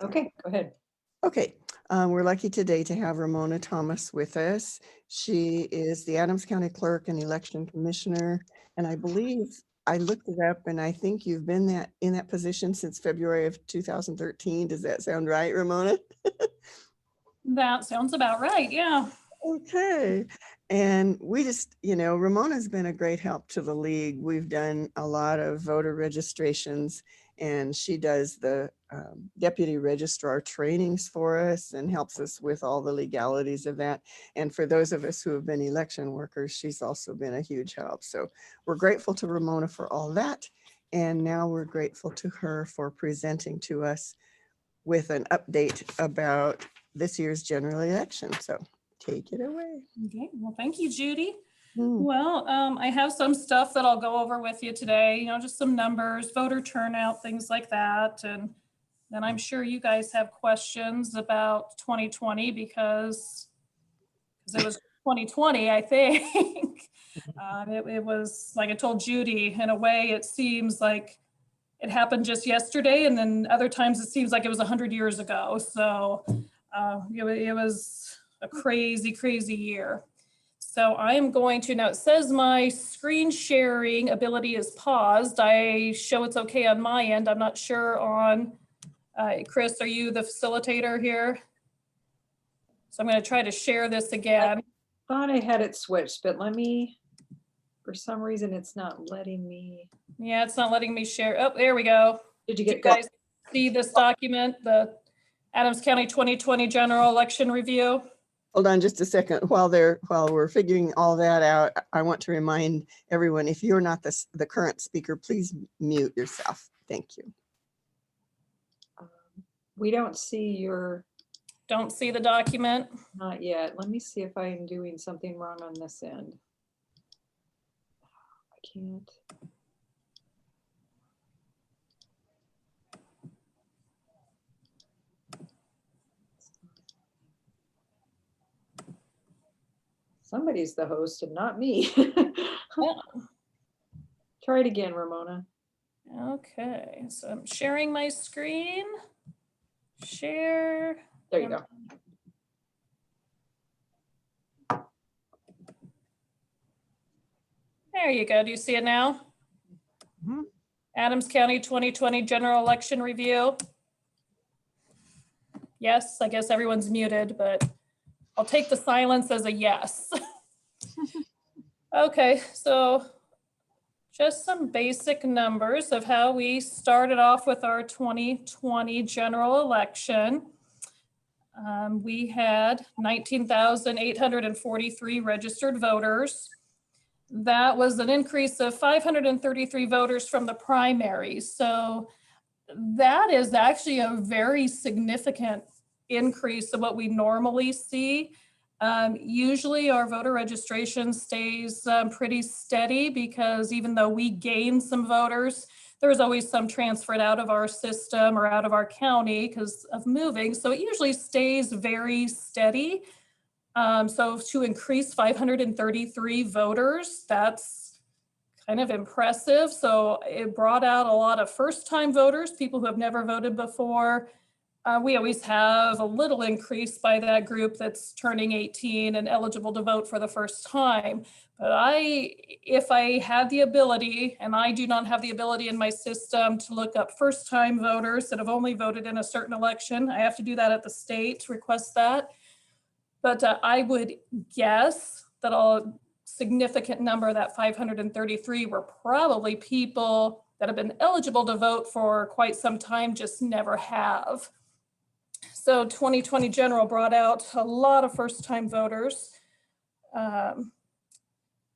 Okay, go ahead. Okay, we're lucky today to have Ramona Thomas with us. She is the Adams County Clerk and Election Commissioner, and I believe I looked it up, and I think you've been in that position since February of 2013. Does that sound right, Ramona? That sounds about right, yeah. Okay. And we just, Ramona's been a great help to the league. We've done a lot of voter registrations, and she does the deputy registrar trainings for us and helps us with all the legalities of that. And for those of us who have been election workers, she's also been a huge help. So we're grateful to Ramona for all that. And now we're grateful to her for presenting to us with an update about this year's general election. So take it away. Okay, well, thank you, Judy. Mm. Well, I have some stuff that I'll go over with you today, just some numbers, voter turnout, things like that. And then I'm sure you guys have questions about 2020 because it was 2020, I think. It was, like I told Judy, in a way, it seems like it happened just yesterday. And then other times it seems like it was 100 years ago. So it was a crazy, crazy year. So I am going to, now it says my screen sharing ability is paused. I show it's okay on my end. I'm not sure on, Chris, are you the facilitator here? So I'm going to try to share this again. I thought I had it switched, but for some reason, it's not letting me. Yeah, it's not letting me share. Oh, there we go. Did you Did get you guys see this document, the Adams County 2020 general election review? Hold on just a second. While we're figuring all that out, I want to remind everyone, if you're not the current speaker, please mute yourself. Thank you. We don't see your. Don't see the document? Not yet. Let me see if I'm doing something wrong on this end. I can't. Somebody's the host and not me. Yeah. Try it again, Ramona. Okay, so I'm sharing my screen. Share. There you go. There you go. Do you see it now? Mm-hmm. Adams County 2020 general election review. Yes, I guess everyone's muted, but I'll take the silence as a yes. Okay, so just some basic numbers of how we started off with our 2020 general election. We had 19,843 registered voters. That was an increase of 533 voters from the primary. So that is actually a very significant increase of what we normally see. Usually our voter registration stays pretty steady because even though we gain some voters, there's always some transferred out of our system or out of our county because of moving. So it usually stays very steady. So to increase 533 voters, that's kind of impressive. So it brought out a lot of first-time voters, people who have never voted before. We always have a little increase by that group that's turning 18 and eligible to vote for the first time. But if I had the ability, and I do not have the ability in my system to look up first-time voters that have only voted in a certain election, I have to do that at the state to request that. But I would guess that a significant number, that 533, were probably people that have been eligible to vote for quite some time, just never have. So 2020 general brought out a lot of first-time voters.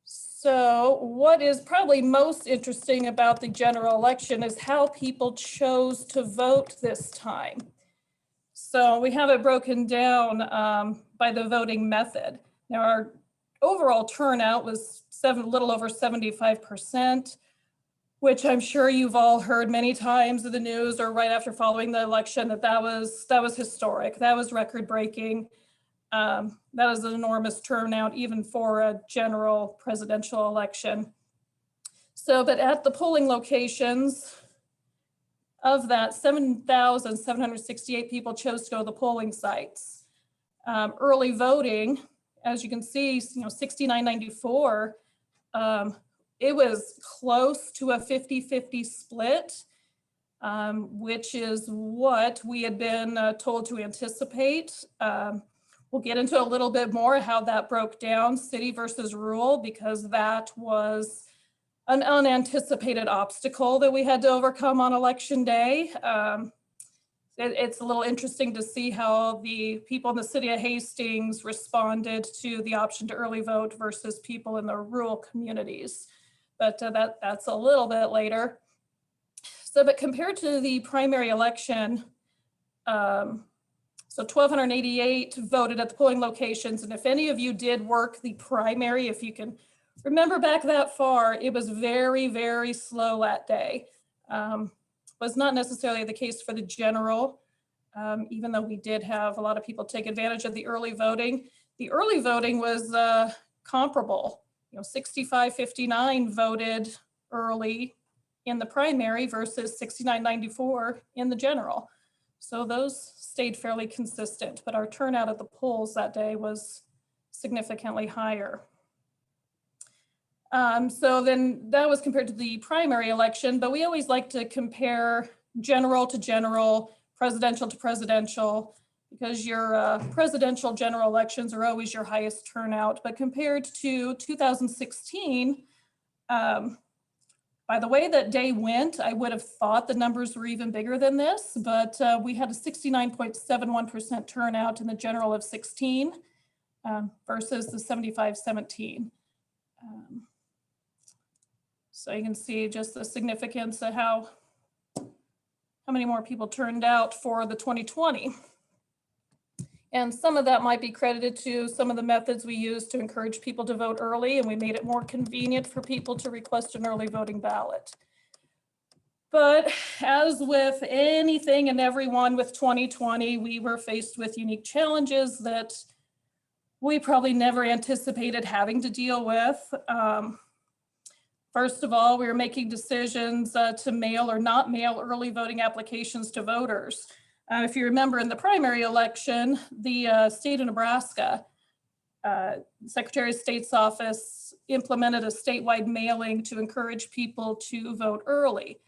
So what is probably most interesting about the general election is how people chose to vote this time. So we have it broken down by the voting method. Now our overall turnout was a little over 75%, which I'm sure you've all heard many times in the news or right after following the election that was historic. That was record breaking. That is an enormous turnout even for a general presidential election. So, but at the polling locations, Of that, 7,768 people chose to go to the polling sites. Early voting, as you can see, 6994, it was close to a 50-50 split, which is what we had been told to anticipate. We'll get into a little bit more how that broke down, city versus rural, because that was an unanticipated obstacle that we had to overcome on election day. It's a little interesting to see how the people in the city of Hastings responded to the option to early vote versus people in the rural communities. But that's a little bit later. So, but compared to the primary election, so 1,288 voted at the polling locations. And if any of you did work the primary, if you can remember back that far, it was very, very slow that day. Was not necessarily the case for the general, even though we did have a lot of people take advantage of the early voting. The early voting was comparable. 6559 voted early in the primary versus 6994 in the general. So those stayed fairly consistent, but our turnout at the polls that day was significantly higher. So then that was compared to the primary election, but we always like to compare general to general, presidential to presidential, because your presidential general elections are always your highest turnout. But compared to 2016, by the way that day went, I would have thought the numbers were even bigger than this, but we had a 69.71% turnout in the general of 16 versus the 75-17. So you can see just the significance of how many more people turned out for the 2020. And some of that might be credited to some of the methods we used to encourage people to vote early, and we made it more convenient for people to request an early voting ballot. But as with anything and everyone with 2020, we were faced with unique challenges that we probably never anticipated having to deal with. First of all, we were making decisions to mail or not mail early voting applications to voters. If you remember in the primary election, the state of Nebraska, Secretary of State's office implemented a statewide mailing to encourage people to vote early.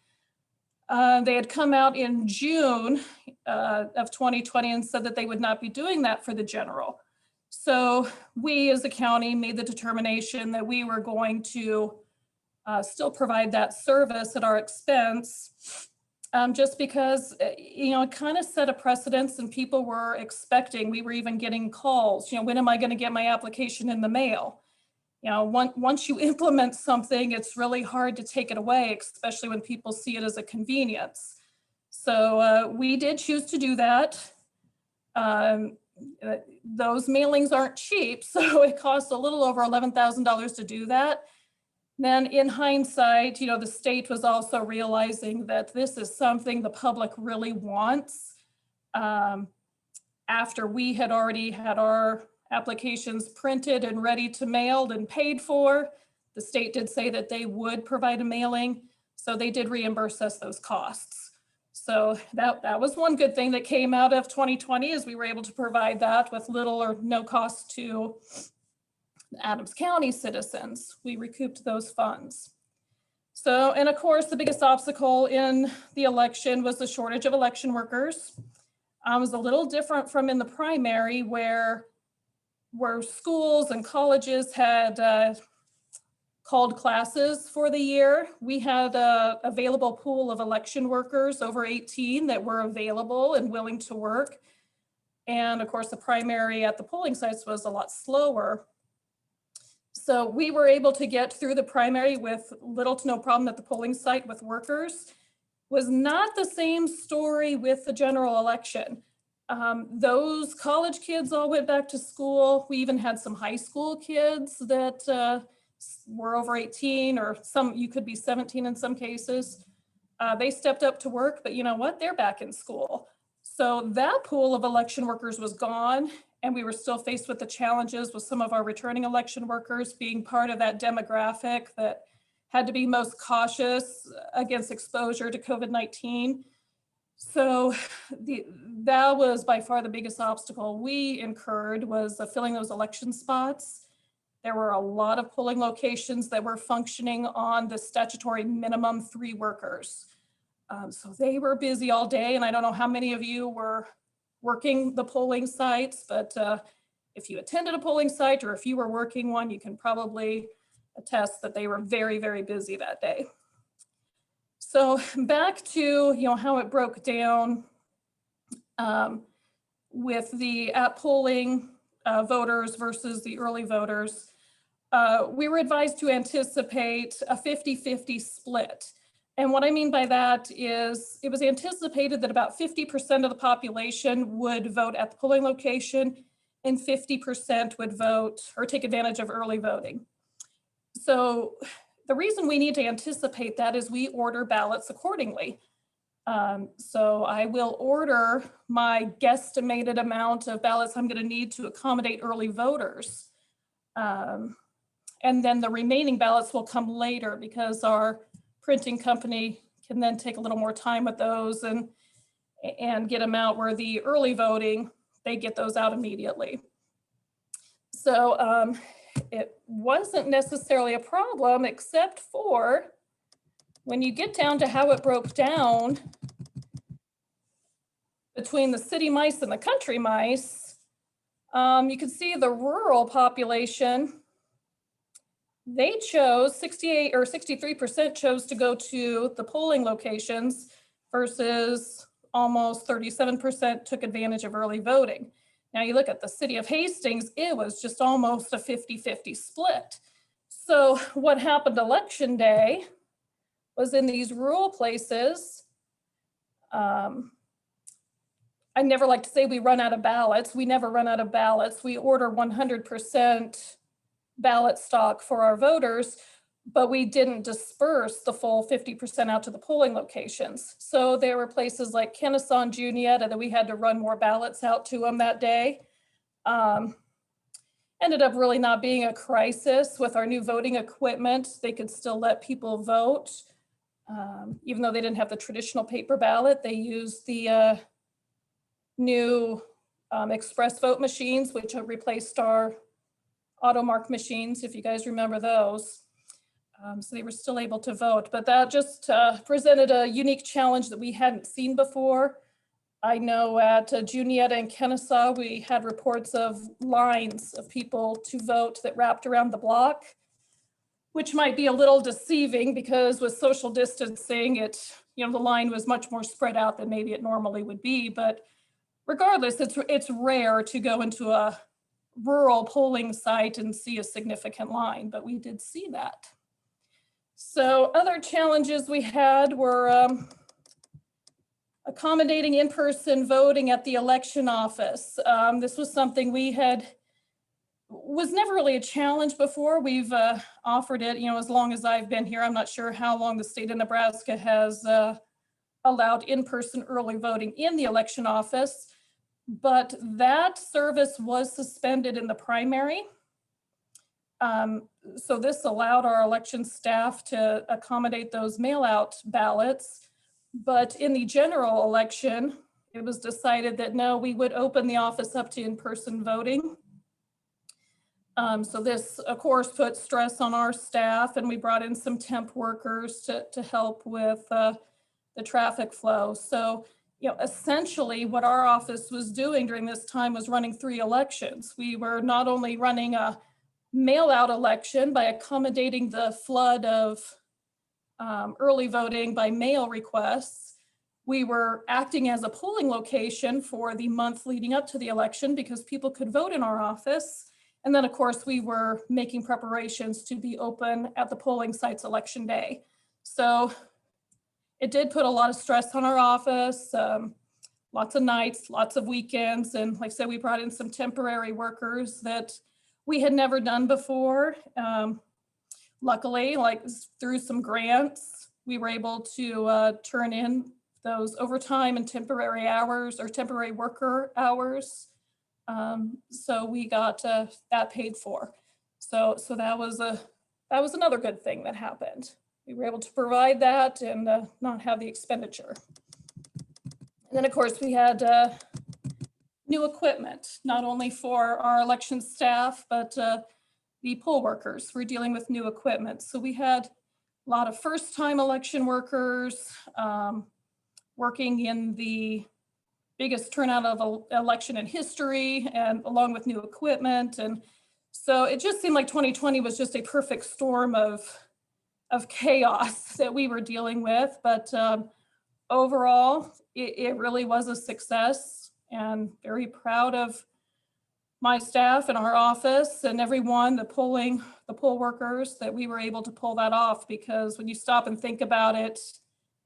They had come out in June of 2020 and said that they would not be doing that for the general. So we as a county made the determination that we were going to still provide that service at our expense, just because, it kind of set a precedence and people were expecting, we were even getting calls, when am I going to get my application in the mail? Once you implement something, it's really hard to take it away, especially when people see it as a convenience. So we did choose to do that. Those mailings aren't cheap, so it costs a little over $11,000 to do that. Then in hindsight, the state was also realizing that this is something the public really wants. After we had already had our applications printed and ready to mailed and paid for, the state did say that they would provide a mailing. So they did reimburse us those costs. So that was one good thing that came out of 2020, is we were able to provide that with little or no cost to Adams County citizens. We recouped those funds. So, and of course, the biggest obstacle in the election was the shortage of election workers. It was a little different from in the primary, where schools and colleges had called classes for the year. We had an available pool of election workers over 18 that were available and willing to work. And of course, the primary at the polling sites was a lot slower. So we were able to get through the primary with little to no problem at the polling site with workers. Was not the same story with the general election. Those college kids all went back to school. We even had some high school kids that were over 18, or some, you could be 17 in some cases. They stepped up to work, but you know what? They're back in school. So that pool of election workers was gone. And we were still faced with the challenges with some of our returning election workers being part of that demographic that had to be most cautious against exposure to COVID-19. So that was by far the biggest obstacle we incurred, was filling those election spots. There were a lot of polling locations that were functioning on the statutory minimum 3 workers. So they were busy all day, and I don't know how many of you were working the polling sites, but if you attended a polling site or if you were working one, you can probably attest that they were very, very busy that day. So back to, how it broke down with the at polling voters versus the early voters. We were advised to anticipate a 50-50 split. And what I mean by that is it was anticipated that about 50% of the population would vote at the polling location and 50% would vote or take advantage of early voting. So the reason we need to anticipate that is we order ballots accordingly. So I will order my guesstimated amount of ballots I'm going to need to accommodate early voters. And then the remaining ballots will come later because our printing company can then take a little more time with those and get them out, where the early voting, they get those out immediately. So it wasn't necessarily a problem, except for when you get down to how it broke down between the city mice and the country mice. You can see the rural population, they chose 68 or 63% chose to go to the polling locations versus almost 37% took advantage of early voting. Now you look at the city of Hastings, it was just almost a 50-50 split. So what happened election day was in these rural places, I never like to say we run out of ballots. We never run out of ballots. We order 100% ballot stock for our voters, but we didn't disperse the full 50% out to the polling locations. So there were places like Kennesaw and Juniata that we had to run more ballots out to them that day. Ended up really not being a crisis with our new voting equipment. They could still let people vote. Even though they didn't have the traditional paper ballot, they used the new express vote machines, which have replaced our automark machines, if you guys remember those. So they were still able to vote, but that just presented a unique challenge that we hadn't seen before. I know at Juniata and Kennesaw, we had reports of lines of people to vote that wrapped around the block, which might be a little deceiving because with social distancing, the line was much more spread out than maybe it normally would be. But regardless, it's rare to go into a rural polling site and see a significant line, but we did see that. So other challenges we had were accommodating in-person voting at the election office. This was something was never really a challenge before. We've offered it, as long as I've been here. I'm not sure how long the state of Nebraska has allowed in-person early voting in the election office, but that service was suspended in the primary. So this allowed our election staff to accommodate those mail-out ballots. But in the general election, it was decided that no, we would open the office up to in-person voting. So this, of course, put stress on our staff, and we brought in some temp workers to help with the traffic flow. So, essentially what our office was doing during this time was running 3 elections. We were not only running a mail-out election by accommodating the flood of early voting by mail requests, we were acting as a polling location for the month leading up to the election because people could vote in our office. And then, of course, we were making preparations to be open at the polling sites election day. So it did put a lot of stress on our office, lots of nights, lots of weekends. And like I said, we brought in some temporary workers that we had never done before. Luckily, through some grants, we were able to turn in those overtime and temporary hours or temporary worker hours. So we got that paid for. So that was another good thing that happened. We were able to provide that and not have the expenditure. And then, of course, we had new equipment, not only for our election staff, but the poll workers. We're dealing with new equipment. So we had a lot of first-time election workers working in the biggest turnout of an election in history, and along with new equipment. And so it just seemed like 2020 was just a perfect storm of chaos that we were dealing with. But overall, it really was a success, and very proud of my staff and our office and everyone, the poll workers, that we were able to pull that off. Because when you stop and think about it,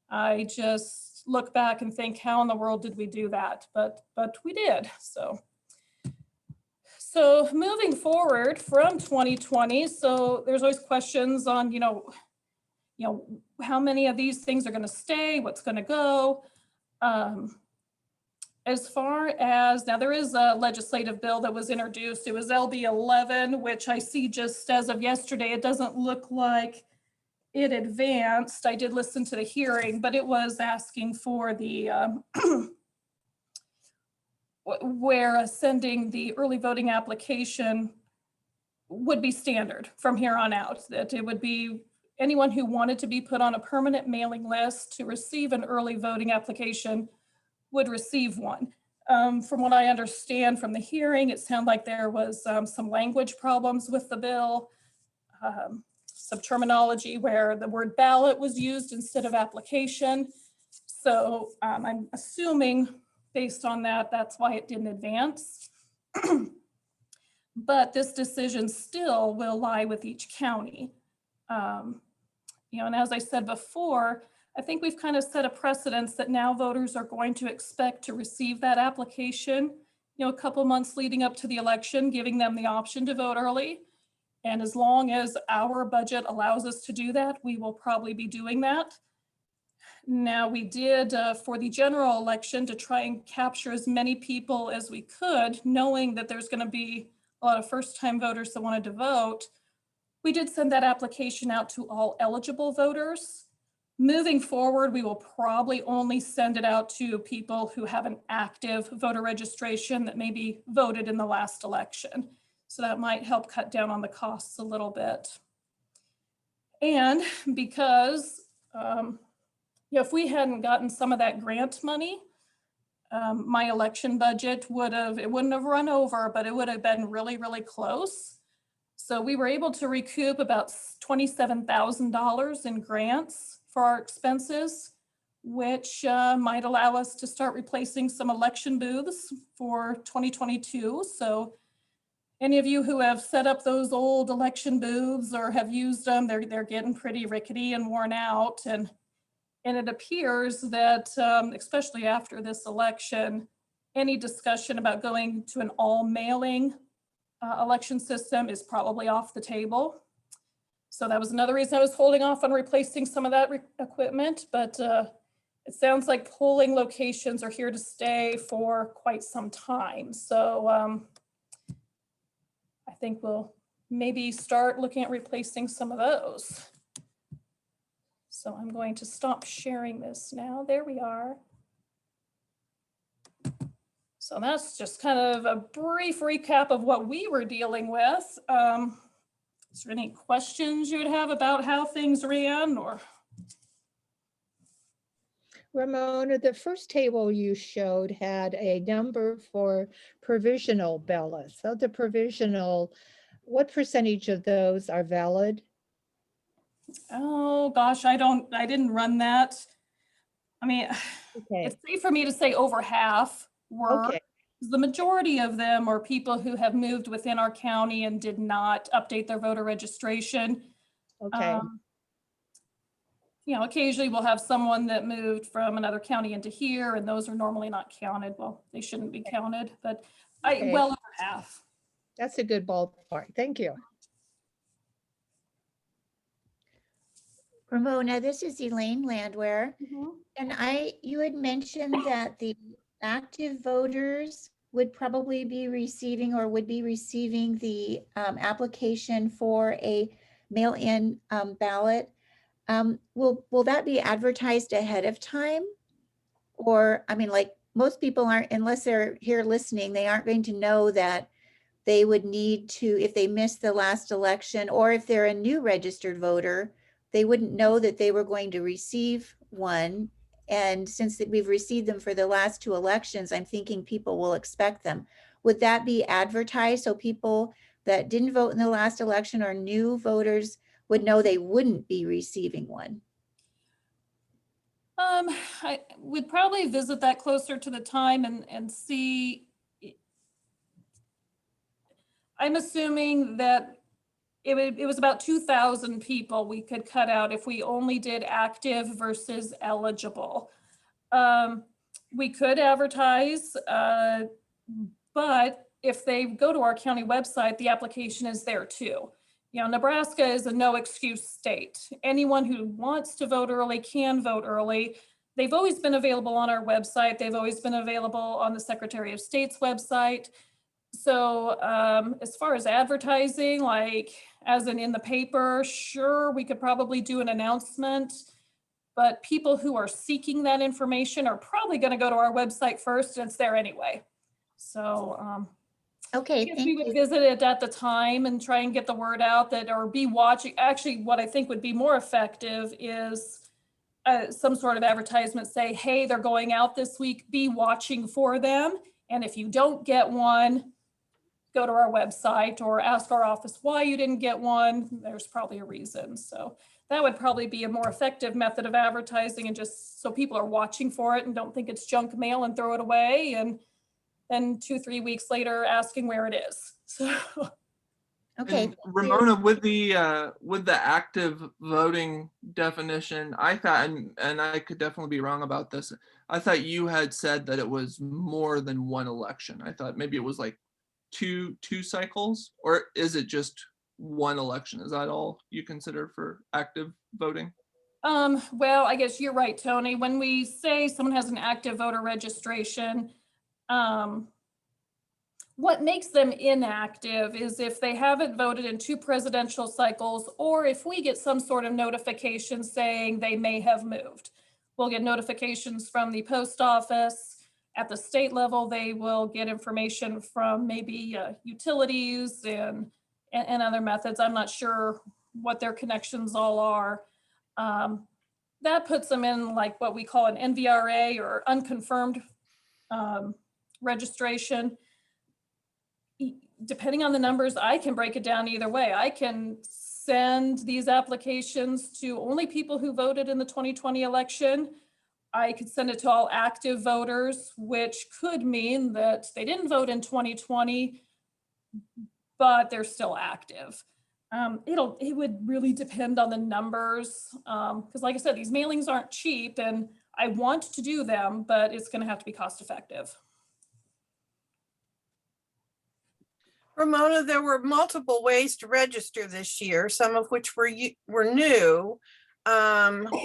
I just look back and think, how in the world did we do that? But we did. So moving forward from 2020, so there's always questions on, how many of these things are going to stay, what's going to go. As far as, now there is a legislative bill that was introduced. It was LB 11, which I see just as of yesterday, it doesn't look like it advanced. I did listen to the hearing, but it was asking for the, where sending the early voting application would be standard from here on out, that it would be anyone who wanted to be put on a permanent mailing list to receive an early voting application would receive one. From what I understand from the hearing, it sounded like there was some language problems with the bill, some terminology where the word ballot was used instead of application. So I'm assuming based on that, that's why it didn't advance. But this decision still will lie with each county. And as I said before, I think we've kind of set a precedence that now voters are going to expect to receive that application, a couple months leading up to the election, giving them the option to vote early. And as long as our budget allows us to do that, we will probably be doing that. Now, we did for the general election to try and capture as many people as we could, knowing that there's going to be a lot of first-time voters that wanted to vote. We did send that application out to all eligible voters. Moving forward, we will probably only send it out to people who have an active voter registration that maybe voted in the last election. So that might help cut down on the costs a little bit. And because, if we hadn't gotten some of that grant money, my election budget wouldn't have run over, but it would have been really, really close. So we were able to recoup about $27,000 in grants for our expenses, which might allow us to start replacing some election booths for 2022. So any of you who have set up those old election booths or have used them, they're getting pretty rickety and worn out. And it appears that, especially after this election, any discussion about going to an all mailing election system is probably off the table. So that was another reason I was holding off on replacing some of that equipment, but it sounds like polling locations are here to stay for quite some time. So I think we'll maybe start looking at replacing some of those. So I'm going to stop sharing this now. There we are. So that's just kind of a brief recap of what we were dealing with. Is there any questions you would have about how things ran, or? Ramona, the first table you showed had a number for provisional ballots. So the provisional, what percentage of those are valid? Oh gosh, I didn't run that. I mean, Okay. it's safe for me to say over half were. Okay. The majority of them are people who have moved within our county and did not update their voter registration. Okay. Occasionally we'll have someone that moved from another county into here, and those are normally not counted. Well, they shouldn't be counted, but Okay. well over half. That's a good ballpark. Thank you. Ramona, this is Elaine Landwehr. And you had mentioned that the active voters would probably be receiving or would be receiving the application for a mail-in ballot. Will that be advertised ahead of time? Or, I mean, like, most people aren't, unless they're here listening, they aren't going to know that they would need to, if they missed the last election, or if they're a new registered voter, they wouldn't know that they were going to receive one. And since we've received them for the last 2 elections, I'm thinking people will expect them. Would that be advertised so people that didn't vote in the last election or new voters would know they wouldn't be receiving one? I would probably visit that closer to the time and see. I'm assuming that it was about 2,000 people we could cut out if we only did active versus eligible. We could advertise, but if they go to our county website, the application is there too. You know, Nebraska is a no excuse state. Anyone who wants to vote early can vote early. They've always been available on our website. They've always been available on the Secretary of State's website. So as far as advertising, like as in the paper, sure, we could probably do an announcement, but people who are seeking that information are probably going to go to our website first, and it's there anyway. So Okay, I guess thank we would you. visit it at the time and try and get the word out that, or be watching. Actually, what I think would be more effective is some sort of advertisement, say, hey, they're going out this week, be watching for them. And if you don't get one, go to our website or ask our office why you didn't get one. There's probably a reason. So that would probably be a more effective method of advertising, and just so people are watching for it and don't think it's junk mail and throw it away. And then 2-3 weeks later asking where it is. So Okay, And Ramona, with the active voting definition, I thought, and I could definitely be wrong about this, I thought you had said that it was more than one election. I thought maybe it was like two cycles, or is it just one election? Is that all you consider for active voting? well, I guess you're right, Tony. When we say someone has an active voter registration, what makes them inactive is if they haven't voted in 2 presidential cycles, or if we get some sort of notification saying they may have moved. We'll get notifications from the post office. At the state level, they will get information from maybe utilities and other methods. I'm not sure what their connections all are. That puts them in like what we call an NVRA, or unconfirmed registration. Depending on the numbers, I can break it down either way. I can send these applications to only people who voted in the 2020 election. I could send it to all active voters, which could mean that they didn't vote in 2020, but they're still active. It would really depend on the numbers, because like I said, these mailings aren't cheap, and I want to do them, but it's going to have to be cost effective. Ramona, there were multiple ways to register this year, some of which were new,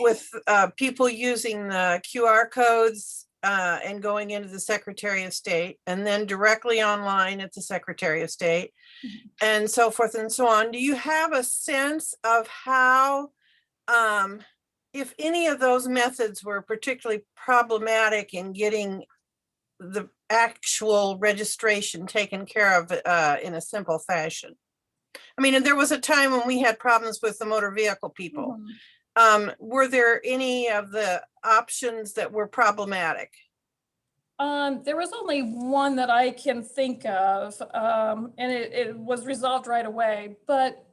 with people using the QR codes and going into the Secretary of State, and then directly online at the Secretary of State, and so forth and so on. Do you have a sense of how, if any of those methods were particularly problematic in getting the actual registration taken care of in a simple fashion? I mean, and there was a time when we had problems with the motor vehicle people. Were there any of the options that were problematic? There was only one that I can think of, and it was resolved right away. But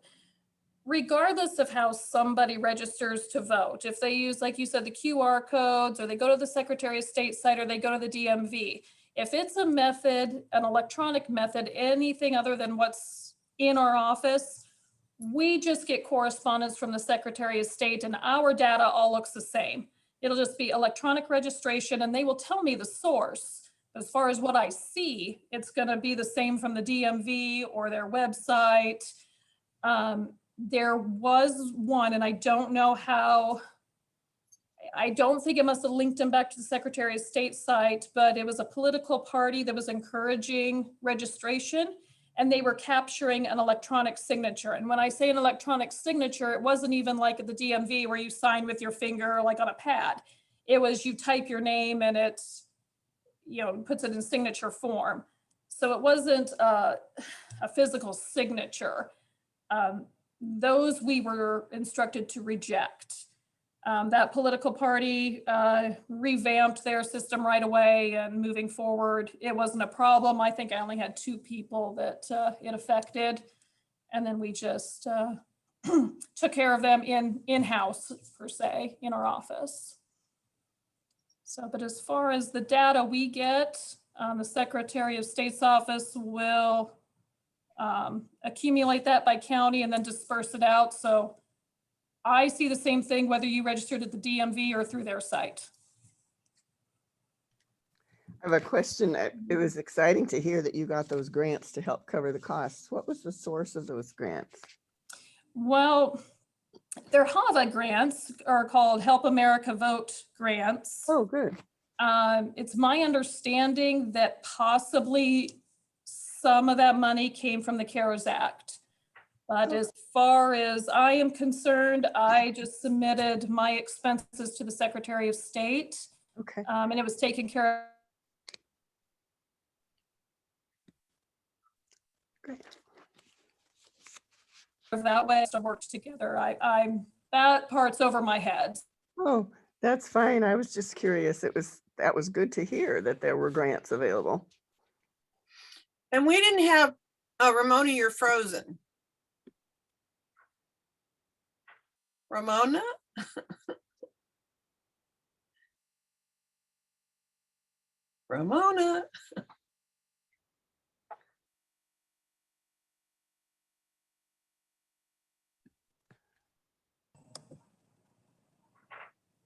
regardless of how somebody registers to vote, if they use, like you said, the QR codes, or they go to the Secretary of State site, or they go to the DMV, if it's a method, an electronic method, anything other than what's in our office, we just get correspondence from the Secretary of State, and our data all looks the same. It'll just be electronic registration, and they will tell me the source. As far as what I see, it's going to be the same from the DMV or their website. There was one, and I don't know how, I don't think it must have linked them back to the Secretary of State site, but it was a political party that was encouraging registration, and they were capturing an electronic signature. And when I say an electronic signature, it wasn't even like at the DMV where you sign with your finger, like on a pad. it was you type your name and it's, you know, puts it in signature form. So it wasn't a physical signature. Those we were instructed to reject. That political party revamped their system right away, and moving forward, it wasn't a problem. I think I only had 2 people that it affected. And then we just took care of them in-house, per se, in our office. So, but as far as the data we get, the Secretary of State's office will accumulate that by county and then disperse it out. So I see the same thing whether you registered at the DMV or through their site. I have a question. It was exciting to hear that you got those grants to help cover the costs. What was the source of those grants? Well, their HAVA grants are called Help America Vote grants. Oh, good. It's my understanding that possibly some of that money came from the CARES Act. But as far as I am concerned, I just submitted my expenses to the Secretary of State, Okay. and it was taken care Great. of that way. So worked together. I'm that part's over my head. Oh, that's fine. I was just curious. That was good to hear that there were grants available. And we didn't have, Ramona, you're frozen. Ramona? Ramona?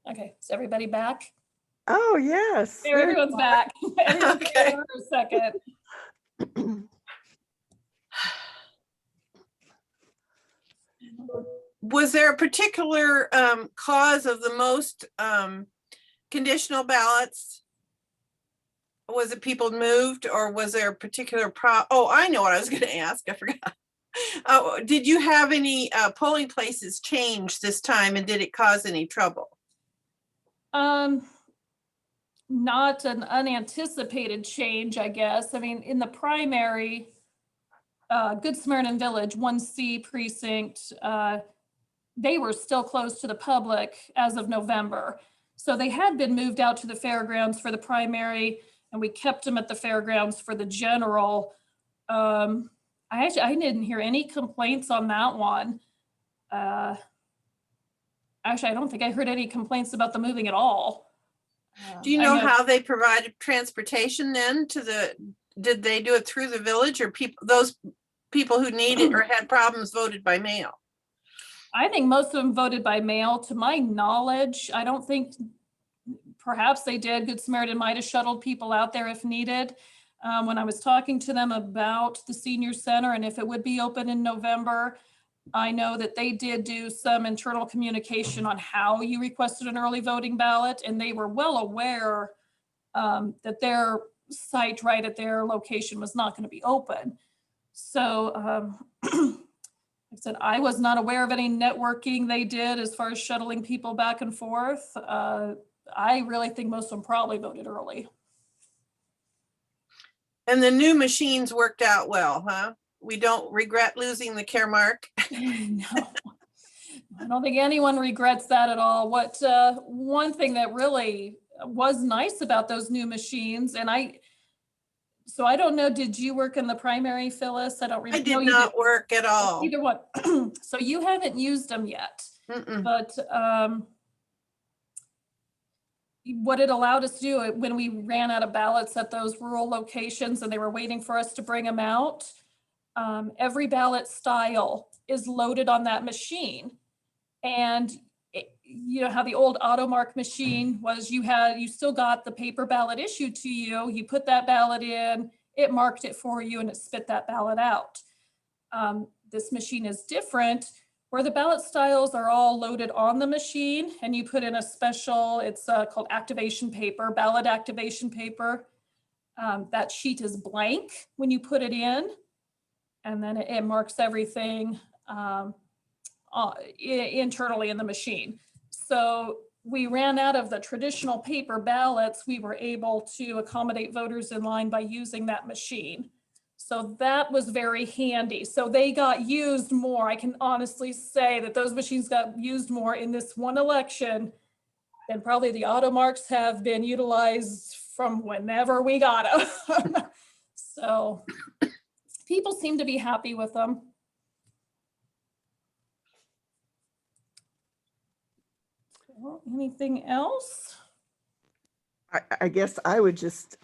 Okay, is everybody back? Oh, yes. There, everyone's back. Everyone's Okay. there for a second. Was there a particular cause of the most conditional ballots? Was it people moved, or was there a particular oh, I know what I was going to ask. I forgot. Oh, did you have any polling places change this time, and did it cause any trouble? Not an unanticipated change, I guess. I mean, in the primary, Good Samaritan Village, 1C precinct, they were still closed to the public as of November. So they had been moved out to the fairgrounds for the primary, and we kept them at the fairgrounds for the general. I didn't hear any complaints on that one. Actually, I don't think I heard any complaints about the moving at all. Do you know how they provided transportation then to did they do it through the village, or those people who needed or had problems voted by mail? I think most of them voted by mail. To my knowledge, I don't think, perhaps they did. Good Samaritan might have shuttled people out there if needed. When I was talking to them about the senior center and if it would be open in November, I know that they did do some internal communication on how you requested an early voting ballot, and they were well aware that their site right at their location was not going to be open. So like I said, I was not aware of any networking they did as far as shuttling people back and forth. I really think most of them probably voted early. And the new machines worked out well, huh? We don't regret losing the care mark. No, I don't think anyone regrets that at all. What one thing that really was nice about those new machines, and I don't know, did you work in the primary, Phyllis? I don't remember. I did not work at all. Either one. So you haven't used them yet. But what it allowed us to do when we ran out of ballots at those rural locations and they were waiting for us to bring them out, every ballot style is loaded on that machine. And you know how the old AutoMark machine was, you still got the paper ballot issued to you. You put that ballot in, it marked it for you, and it spit that ballot out. This machine is different, where the ballot styles are all loaded on the machine, and you put in a special, it's called activation paper, ballot activation paper. That sheet is blank when you put it in, and then it marks everything internally in the machine. So we ran out of the traditional paper ballots, we were able to accommodate voters in line by using that machine. So that was very handy. So they got used more. I can honestly say that those machines got used more in this one election than probably the auto marks have been utilized from whenever we got them. So people seem to be happy with them. Well, anything else? I guess I would just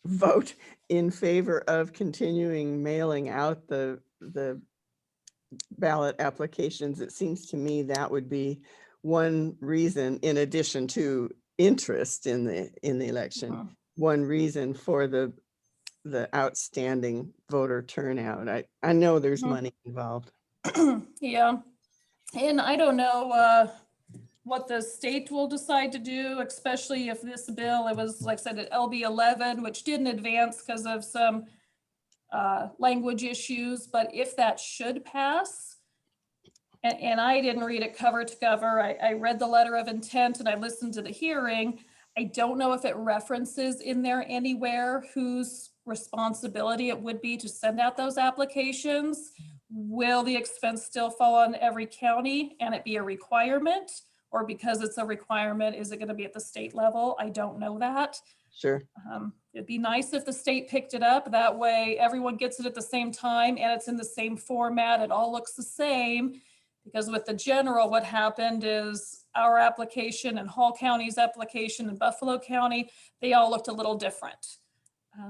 vote in favor of continuing mailing out the ballot applications. It seems to me that would be one reason, in addition to interest in the election, one reason for the outstanding voter turnout. I know there's money involved. Yeah, and I don't know what the state will decide to do, especially if this bill, it was, like I said, LB 11, which didn't advance because of some language issues, but if that should pass, and I didn't read it cover to cover, I read the letter of intent and I listened to the hearing. I don't know if it references in there anywhere whose responsibility it would be to send out those applications. Will the expense still fall on every county and it be a requirement? Or because it's a requirement, is it going to be at the state level? I don't know that. Sure. It'd be nice if the state picked it up. That way everyone gets it at the same time and it's in the same format. It all looks the same. Because with the general, what happened is our application and Hall County's application and Buffalo County, they all looked a little different.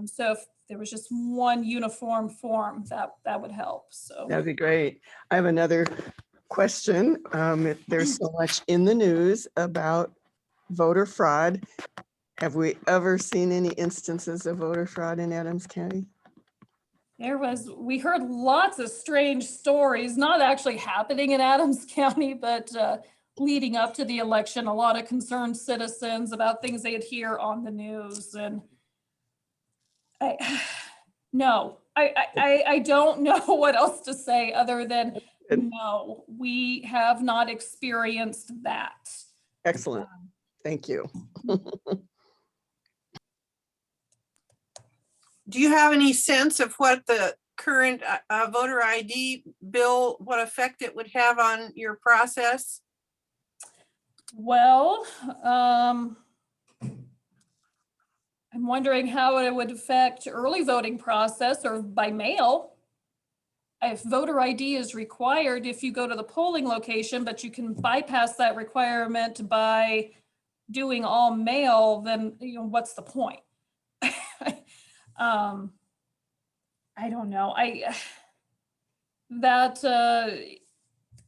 So if there was just one uniform form, that would help. So That'd be great. I have another question. There's so much in the news about voter fraud. Have we ever seen any instances of voter fraud in Adams County? we heard lots of strange stories, not actually happening in Adams County, but leading up to the election, a lot of concerned citizens about things they'd hear on the news. And I don't know what else to say other than no, we have not experienced that. Excellent. Thank you. Do you have any sense of what the current voter ID bill, what effect it would have on your process? Well, I'm wondering how it would affect early voting process or by mail. If voter ID is required, if you go to the polling location, but you can bypass that requirement by doing all mail, then what's the point? I don't know. That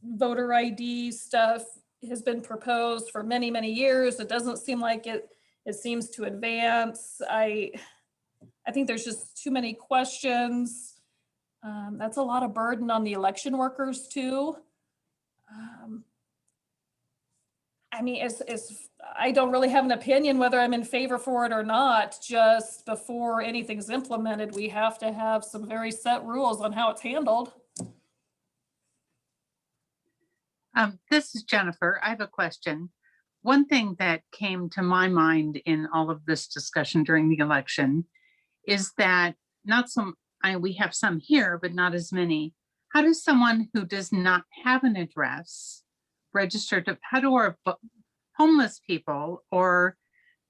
voter ID stuff has been proposed for many, many years. It doesn't seem like it seems to advance. I think there's just too many questions. That's a lot of burden on the election workers too. I mean, I don't really have an opinion whether I'm in favor for it or not. Just before anything's implemented, we have to have some very set rules on how it's handled. This is Jennifer. I have a question. One thing that came to my mind in all of this discussion during the election is that we have some here, but not as many. How does someone who does not have an address register how do our homeless people or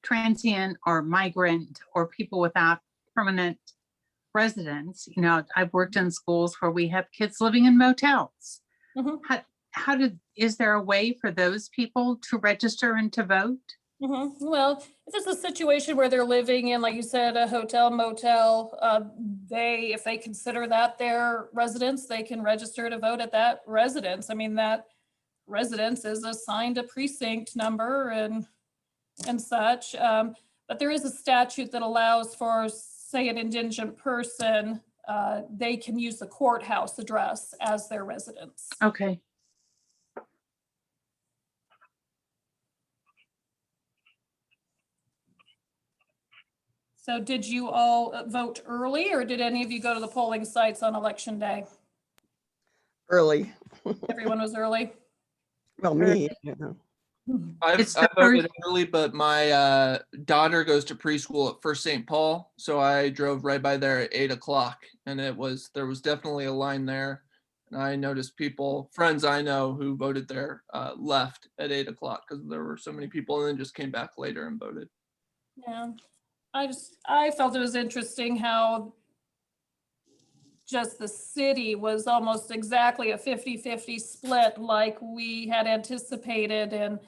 transient or migrant or people without permanent residence? I've worked in schools where we have kids living in motels. Mm-hmm. Is there a way for those people to register and to vote? Mm-hmm. Well, if it's a situation where they're living in, like you said, a hotel, motel, if they consider that their residence, they can register to vote at that residence. I mean, that residence is assigned a precinct number and such. But there is a statute that allows for, say, an indigent person, they can use the courthouse address as their residence. Okay. So did you all vote early, or did any of you go to the polling sites on election day? Early. Everyone was early? Well, me. It's I the voted early, but my daughter goes to preschool at First St. Paul, so I drove right by there at 8 o'clock, and there was definitely a line there. And I noticed people, friends I know who voted there, left at 8 o'clock because there were so many people, and then just came back later and voted. Yeah, I felt it was interesting how just the city was almost exactly a 50-50 split like we had anticipated, and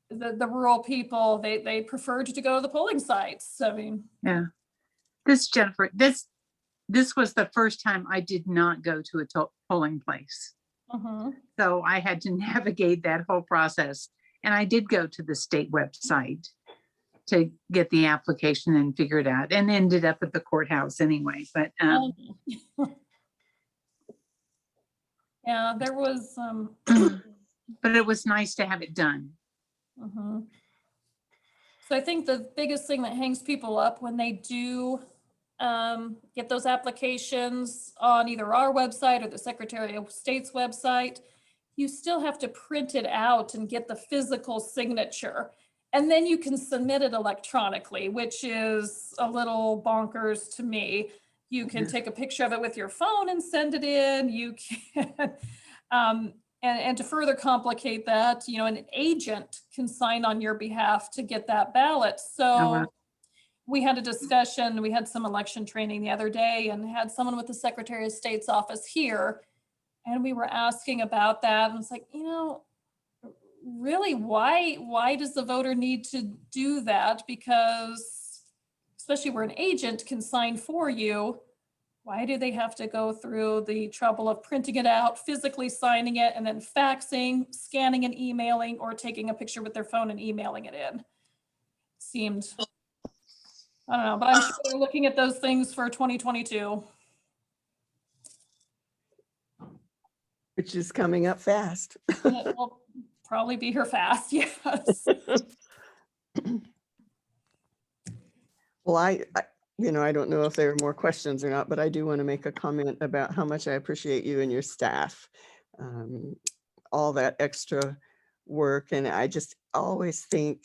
the rural people, they preferred to go to the polling sites. I mean, Yeah. Jennifer, this was the first time I did not go to a polling place. So I had to navigate that whole process. And I did go to the state website to get the application and figure it out, and ended up at the courthouse anyway. But yeah, there was but it was nice to have it done. So I think the biggest thing that hangs people up when they do get those applications on either our website or the Secretary of State's website, you still have to print it out and get the physical signature. And then you can submit it electronically, which is a little bonkers to me. You can take a picture of it with your phone and send it in. You can, and to further complicate that, you know, an agent can sign on your behalf to get that ballot. So wow. we had a discussion, we had some election training the other day and had someone with the Secretary of State's office here. And we were asking about that. And it's like, you know, really, why does the voter need to do that? Because especially where an agent can sign for you, why do they have to go through the trouble of printing it out, physically signing it, and then faxing, scanning and emailing, or taking a picture with their phone and emailing it in? Seemed, I don't know, but I'm sure they're looking at those things for 2022. Which is coming up fast. And it will probably be here fast, yes. Well, I I don't know if there are more questions or not, but I do want to make a comment about how much I appreciate you and your staff. All that extra work, and I just always think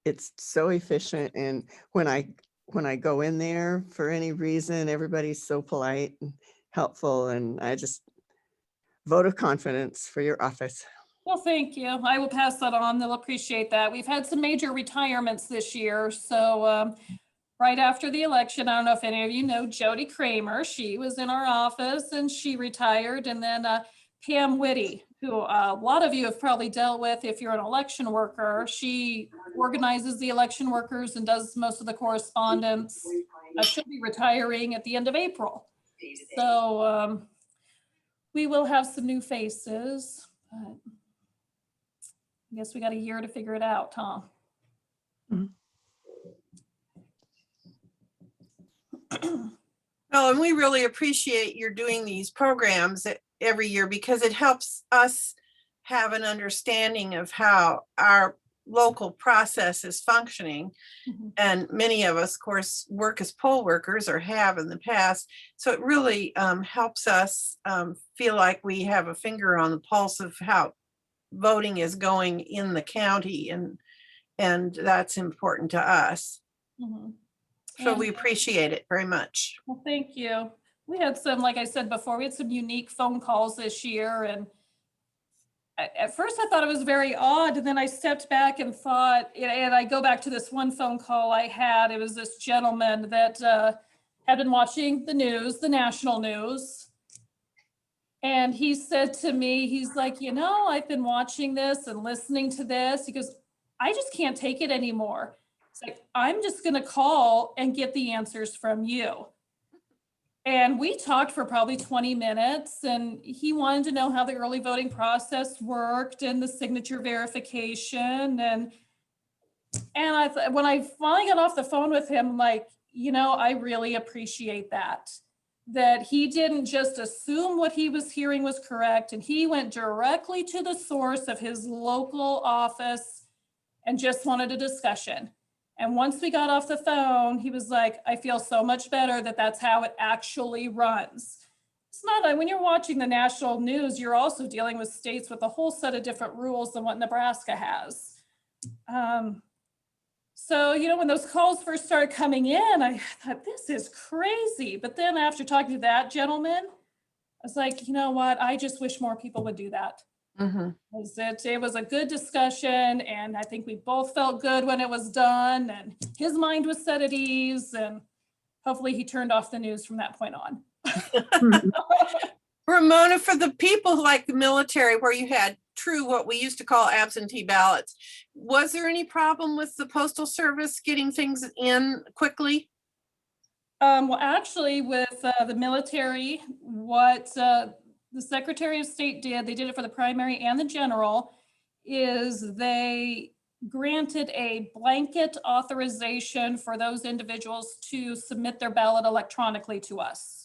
it's so efficient. And when I go in there for any reason, everybody's so polite and helpful, and I just vote of confidence for your office. Well, thank you. I will pass that on. They'll appreciate that. We've had some major retirements this year. So right after the election, I don't know if any of you know Jody Kramer. She was in our office and she retired. And then Pam Whitty, who a lot of you have probably dealt with if you're an election worker. She organizes the election workers and does most of the correspondence. She'll be retiring at the end of April. So we will have some new faces, but I guess we got a year to figure it out, huh? No, and we really appreciate you're doing these programs every year because it helps us have an understanding of how our local process is functioning. And many of us, of course, work as poll workers or have in the past. So it really helps us feel like we have a finger on the pulse of how voting is going in the county, and that's important to us. So we appreciate it very much. Well, thank you. We had some, like I said before, we had some unique phone calls this year. And at first I thought it was very odd. And then I stepped back and thought, and I go back to this one phone call I had. It was this gentleman that had been watching the news, the national news. And he said to me, he's like, you know, I've been watching this and listening to this. He goes, I just can't take it anymore. It's like, I'm just going to call and get the answers from you. And we talked for probably 20 minutes and he wanted to know how the early voting process worked and the signature verification. And I thought, when I finally got off the phone with him, I'm like, you know, I really appreciate that he didn't just assume what he was hearing was correct. And he went directly to the source of his local office and just wanted a discussion. And once we got off the phone, he was like, I feel so much better that that's how it actually runs. It's not like when you're watching the national news, you're also dealing with states with a whole set of different rules than what Nebraska has. So, you know, when those calls first started coming in, I thought, this is crazy. But then after talking to that gentleman, I was like, you know what? I just wish more people would do that. Mhm. It was a good discussion, and I think we both felt good when it was done, and his mind was set at ease, and hopefully he turned off the news from that point on. Ramona, for the people like the military where you had true, what we used to call absentee ballots, was there any problem with the Postal Service getting things in quickly? Well, actually, with the military, what the Secretary of State did, they did it for the primary and the general, is they granted a blanket authorization for those individuals to submit their ballot electronically to us.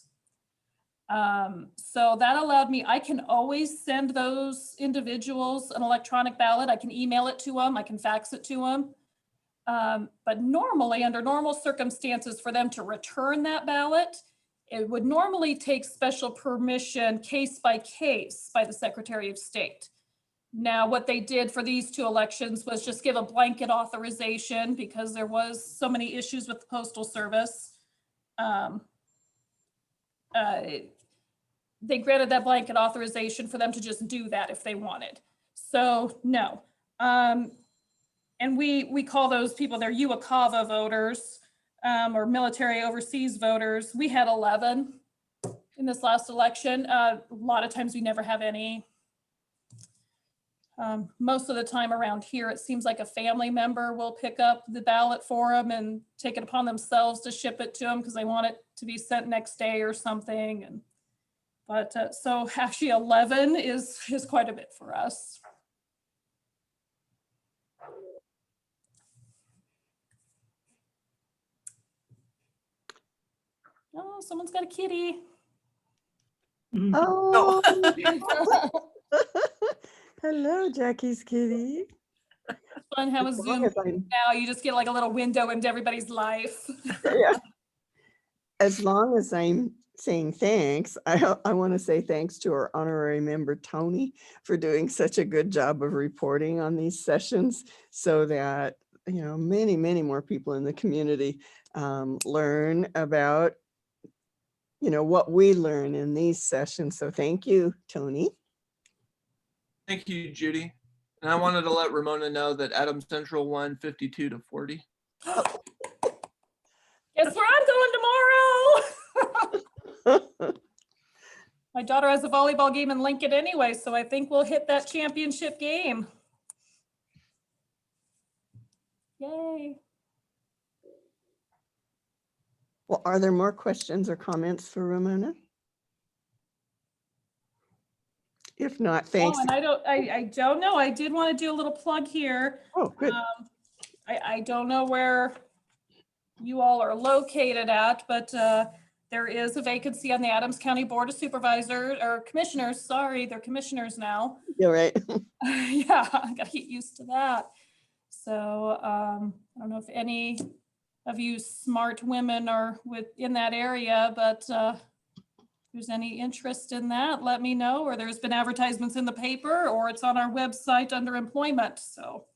So that allowed me, I can always send those individuals an electronic ballot. I can email it to them, I can fax it to them. But normally, under normal circumstances, for them to return that ballot, it would normally take special permission case by case by the Secretary of State. Now, what they did for these two elections was just give a blanket authorization because there was so many issues with the Postal Service. They granted that blanket authorization for them to just do that if they wanted. So no. And we call those people, they're UACAVA voters or military overseas voters. We had 11 in this last election. A lot of times we never have any. Most of the time around here, it seems like a family member will pick up the ballot for them and take it upon themselves to ship it to them because they want it to be sent next day or something. But so actually 11 is quite a bit for us. Oh, someone's got a kitty. Oh, hello, Jackie's kitty. Fun how a As long Zoom as I'm- now, you just get like a little window into everybody's life. yeah. As long as I'm saying thanks, I want to say thanks to our honorary member, Tony, for doing such a good job of reporting on these sessions so that, you know, many, many more people in the community learn about, you know, what we learn in these sessions. So thank you, Tony. Thank you, Judy. And I wanted to let Ramona know that Adams Central won 52-40. Guess where I'm going tomorrow? My daughter has a volleyball game in Lincoln anyway, so I think we'll hit that championship game. Yay. Well, are there more questions or comments for Ramona? If not, thanks. Oh, and I don't know. I did want to do a little plug here. Oh, good. I don't know where you all are located at, but there is a vacancy on the Adams County Board of Supervisors or Commissioners. Sorry, they're commissioners now. You're right. Yeah, I gotta get used to that. So I don't know if any of you smart women are in that area, but if there's any interest in that, let me know, or there's been advertisements in the paper or it's on our website under employment. So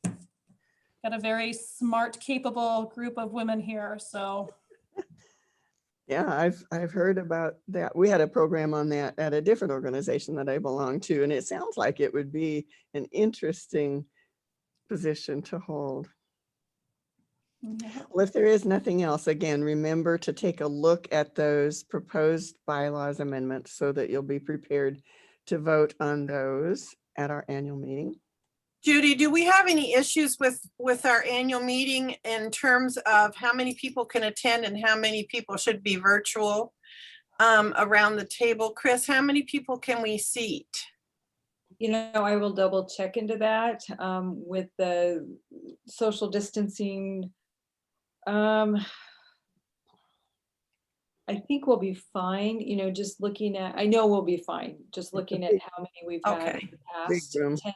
got a very smart, capable group of women here. So Yeah, I've heard about that. We had a program on that at a different organization that I belong to, and it sounds like it would be an interesting position to hold. yeah. Well, if there is nothing else, again, remember to take a look at those proposed bylaws amendments so that you'll be prepared to vote on those at our annual meeting. Judy, do we have any issues with our annual meeting in terms of how many people can attend and how many people should be virtual around the table? Chris, how many people can we seat? You know, I will double check into that with the social distancing. I think we'll be fine, you know, just looking at, I know we'll be fine, just looking at how many we've had in Okay. the Big past. room. 10.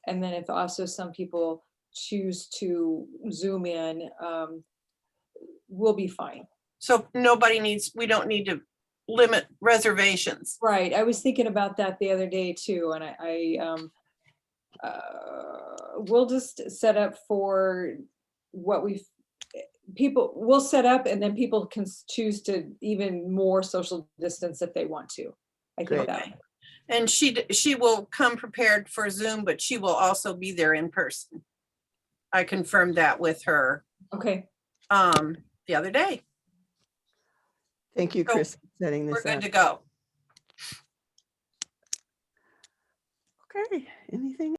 And then if also some people choose to Zoom in, we'll be fine. So we don't need to limit reservations. Right, I was thinking about that the other day too, and we'll just set up for what we'll set up, and then people can choose to even more social distance if they want to. I Great. think that. Okay. And she will come prepared for Zoom, but she will also be there in person. I confirmed that with her Okay, the other day. Thank you, So, Chris, for setting We're this good up. to go. Okay, anything